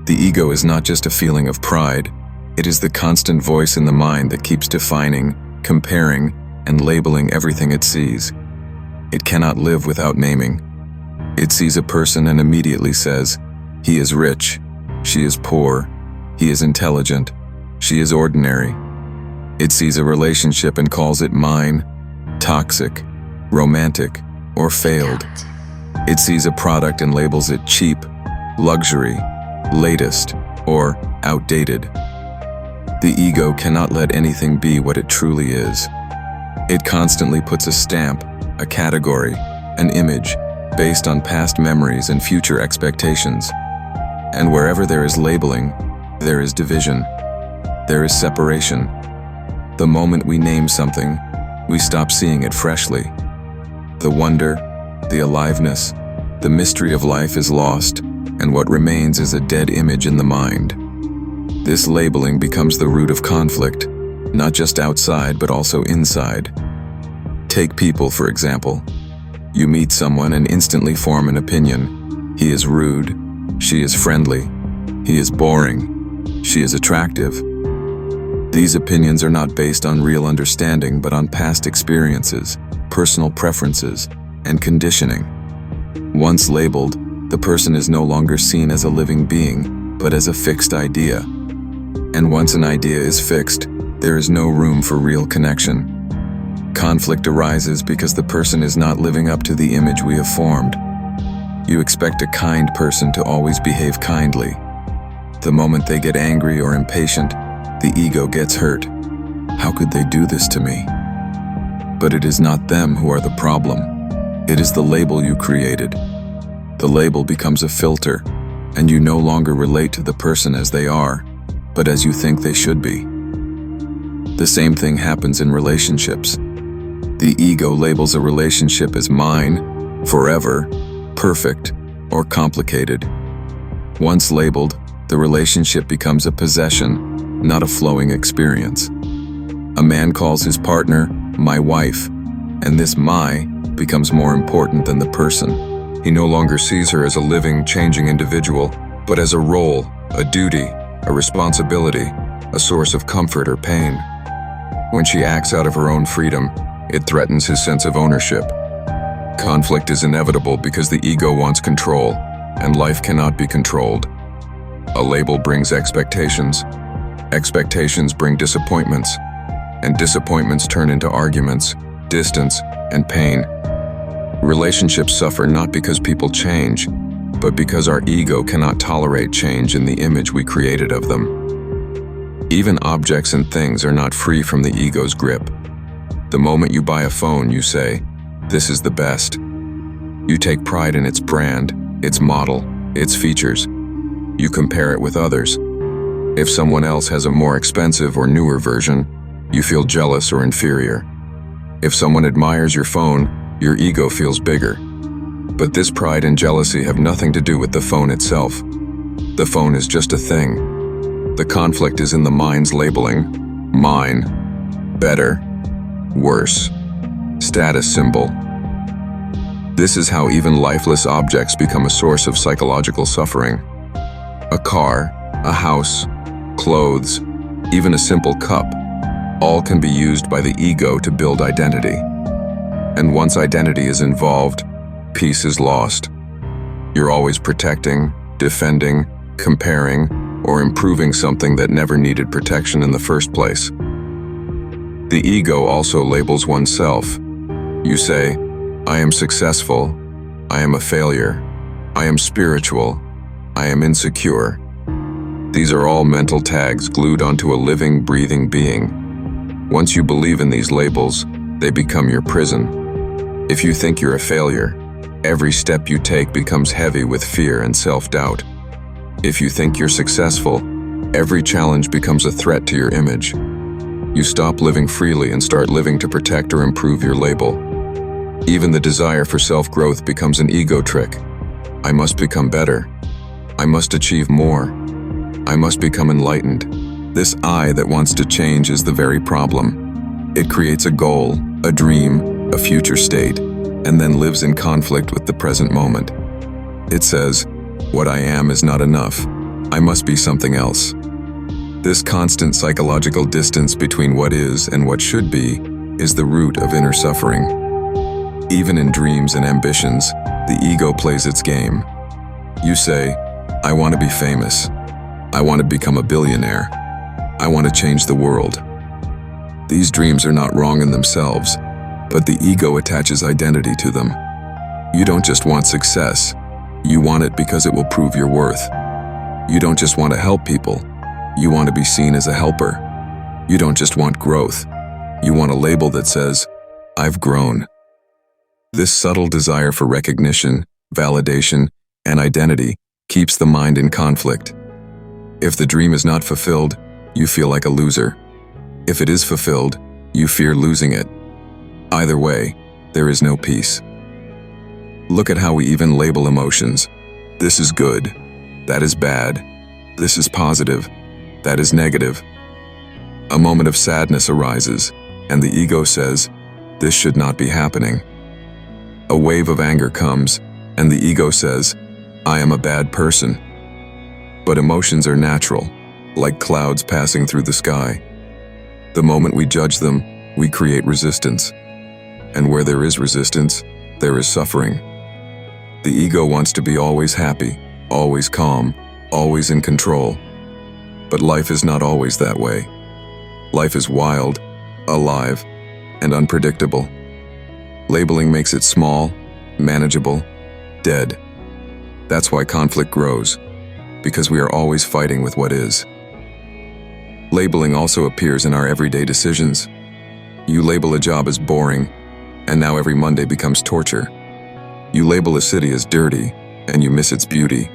The ego is not just a feeling of pride, it is the constant voice in the mind that keeps defining, comparing, and labeling everything it sees. It cannot live without naming. It sees a person and immediately says, he is rich, she is poor, he is intelligent, she is ordinary. It sees a relationship and calls it mine, toxic, romantic, or failed. It sees a product and labels it cheap, luxury, latest, or outdated. The ego cannot let anything be what it truly is. It constantly puts a stamp, a category, an image, based on past memories and future expectations. And wherever there is labeling, there is division. There is separation. The moment we name something, we stop seeing it freshly. The wonder, the aliveness, the mystery of life is lost, and what remains is a dead image in the mind. This labeling becomes the root of conflict, not just outside but also inside. Take people, for example. You meet someone and instantly form an opinion. He is rude, she is friendly, he is boring, she is attractive. These opinions are not based on real understanding but on past experiences, personal preferences, and conditioning. Once labeled, the person is no longer seen as a living being, but as a fixed idea. And once an idea is fixed, there is no room for real connection. Conflict arises because the person is not living up to the image we have formed. You expect a kind person to always behave kindly. The moment they get angry or impatient, the ego gets hurt. How could they do this to me? But it is not them who are the problem. It is the label you created. The label becomes a filter, and you no longer relate to the person as they are, but as you think they should be. The same thing happens in relationships. The ego labels a relationship as mine, forever, perfect, or complicated. Once labeled, the relationship becomes a possession, not a flowing experience. A man calls his partner, my wife, and this "my" becomes more important than the person. He no longer sees her as a living, changing individual, but as a role, a duty, a responsibility, a source of comfort or pain. When she acts out of her own freedom, it threatens his sense of ownership. Conflict is inevitable because the ego wants control, and life cannot be controlled. A label brings expectations. Expectations bring disappointments, and disappointments turn into arguments, distance, and pain. Relationships suffer not because people change, but because our ego cannot tolerate change in the image we created of them. Even objects and things are not free from the ego's grip. The moment you buy a phone, you say, "This is the best." You take pride in its brand, its model, its features. You compare it with others. If someone else has a more expensive or newer version, you feel jealous or inferior. If someone admires your phone, your ego feels bigger. But this pride and jealousy have nothing to do with the phone itself. The phone is just a thing. The conflict is in the mind's labeling: mine, better, worse, status symbol. This is how even lifeless objects become a source of psychological suffering. A car, a house, clothes, even a simple cup, all can be used by the ego to build identity. And once identity is involved, peace is lost. You're always protecting, defending, comparing, or improving something that never needed protection in the first place. The ego also labels oneself. You say, "I am successful, I am a failure, I am spiritual, I am insecure." These are all mental tags glued onto a living, breathing being. Once you believe in these labels, they become your prison. If you think you're a failure, every step you take becomes heavy with fear and self-doubt. If you think you're successful, every challenge becomes a threat to your image. You stop living freely and start living to protect or improve your label. Even the desire for self-growth becomes an ego trick. I must become better. I must achieve more. I must become enlightened. This I that wants to change is the very problem. It creates a goal, a dream, a future state, and then lives in conflict with the present moment. It says, "What I am is not enough. I must be something else. This constant psychological distance between what is and what should be is the root of inner suffering. Even in dreams and ambitions, the ego plays its game. You say, I want to be famous. I want to become a billionaire. I want to change the world. These dreams are not wrong in themselves, but the ego attaches identity to them. You don't just want success. You want it because it will prove your worth. You don't just want to help people. You want to be seen as a helper. You don't just want growth. You want a label that says, I've grown. This subtle desire for recognition, validation, and identity keeps the mind in conflict. If the dream is not fulfilled, you feel like a loser. If it is fulfilled, you fear losing it. Either way, there is no peace. Look at how we even label emotions. This is good. That is bad. This is positive. That is negative. A moment of sadness arises, and the ego says, this should not be happening. A wave of anger comes, and the ego says, I am a bad person. But emotions are natural, like clouds passing through the sky. The moment we judge them, we create resistance. And where there is resistance, there is suffering. The ego wants to be always happy, always calm, always in control. But life is not always that way. Life is wild, alive, and unpredictable. Labeling makes it small, manageable, dead. That's why conflict grows, because we are always fighting with what is. Labeling also appears in our everyday decisions. You label a job as boring, and now every Monday becomes torture. You label a city as dirty, and you miss its beauty.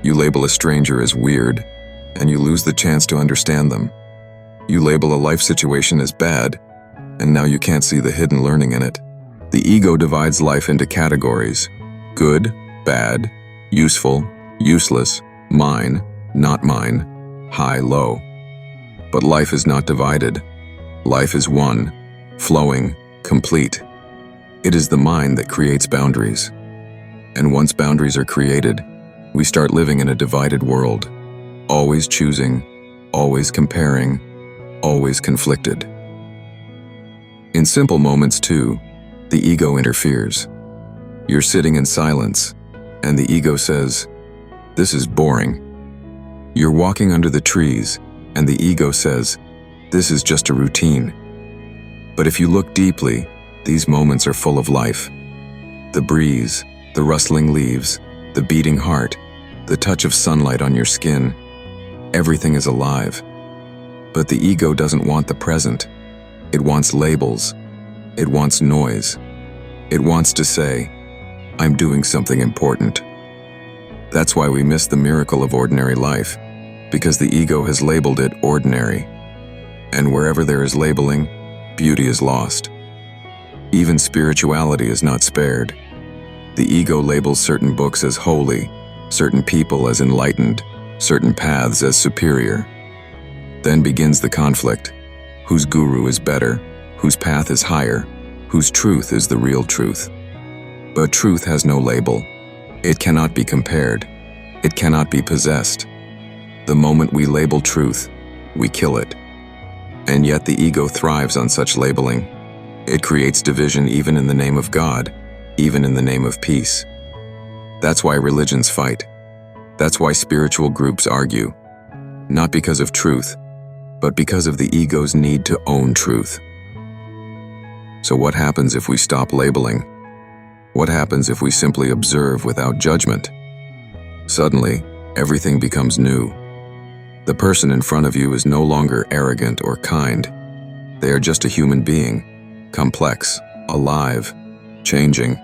You label a stranger as weird, and you lose the chance to understand them. You label a life situation as bad, and now you can't see the hidden learning in it. The ego divides life into categories: good, bad, useful, useless, mine, not mine, high, low. But life is not divided. Life is one, flowing, complete. It is the mind that creates boundaries. And once boundaries are created, we start living in a divided world, always choosing, always comparing, always conflicted. In simple moments too, the ego interferes. You're sitting in silence, and the ego says, this is boring. You're walking under the trees, and the ego says, this is just a routine. But if you look deeply, these moments are full of life. The breeze, the rustling leaves, the beating heart, the touch of sunlight on your skin, everything is alive. But the ego doesn't want the present. It wants labels. It wants noise. It wants to say, I'm doing something important. That's why we miss the miracle of ordinary life, because the ego has labeled it ordinary. And wherever there is labeling, beauty is lost. Even spirituality is not spared. The ego labels certain books as holy, certain people as enlightened, certain paths as superior. Then begins the conflict. Whose guru is better? Whose path is higher? Whose truth is the real truth? But truth has no label. It cannot be compared. It cannot be possessed. The moment we label truth, we kill it. And yet the ego thrives on such labeling. It creates division even in the name of God, even in the name of peace. That's why religions fight. That's why spiritual groups argue. Not because of truth, but because of the ego's need to own truth. So what happens if we stop labeling? What happens if we simply observe without judgment? Suddenly, everything becomes new. The person in front of you is no longer arrogant or kind. They are just a human being, complex, alive, changing.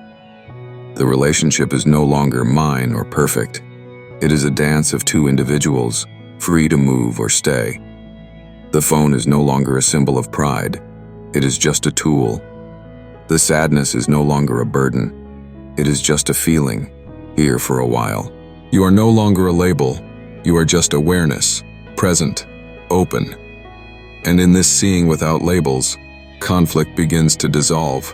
The relationship is no longer mine or perfect. It is a dance of two individuals, free to move or stay. The phone is no longer a symbol of pride. It is just a tool. The sadness is no longer a burden. It is just a feeling, here for a while. You are no longer a label. You are just awareness, present, open. And in this seeing without labels, conflict begins to dissolve.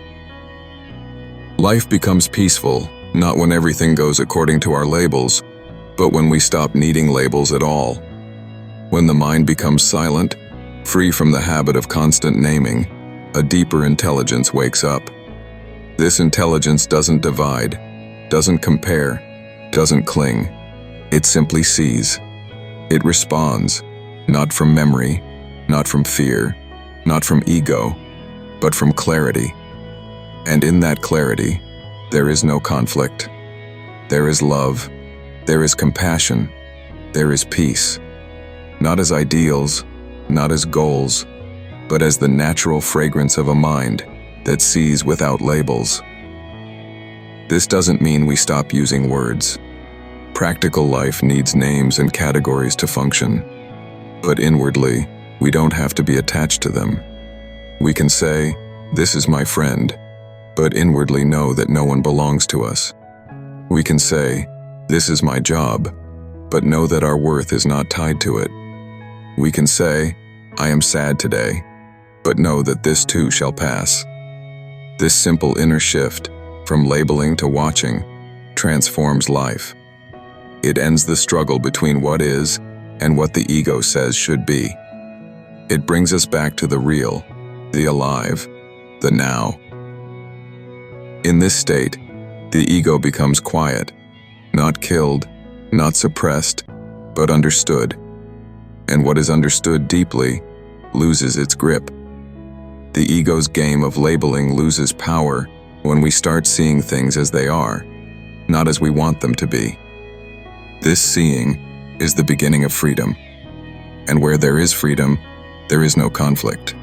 Life becomes peaceful, not when everything goes according to our labels, But when we stop needing labels at all, when the mind becomes silent, free from the habit of constant naming, a deeper intelligence wakes up. This intelligence doesn't divide, doesn't compare, doesn't cling. It simply sees. It responds, not from memory, not from fear, not from ego, but from clarity. And in that clarity, there is no conflict. There is love, there is compassion, there is peace. Not as ideals, not as goals, but as the natural fragrance of a mind that sees without labels. This doesn't mean we stop using words. Practical life needs names and categories to function. But inwardly, we don't have to be attached to them. We can say, "This is my friend," but inwardly know that no one belongs to us. We can say, "This is my job," but know that our worth is not tied to it. We can say, "I am sad today," but know that this too shall pass. This simple inner shift, from labeling to watching, transforms life. It ends the struggle between what is and what the ego says should be. It brings us back to the real, the alive, the now. In this state, the ego becomes quiet, not killed, not suppressed, but understood. And what is understood deeply loses its grip. The ego's game of labeling loses power when we start seeing things as they are, not as we want them to be. This seeing is the beginning of freedom. And where there is freedom, there is no conflict.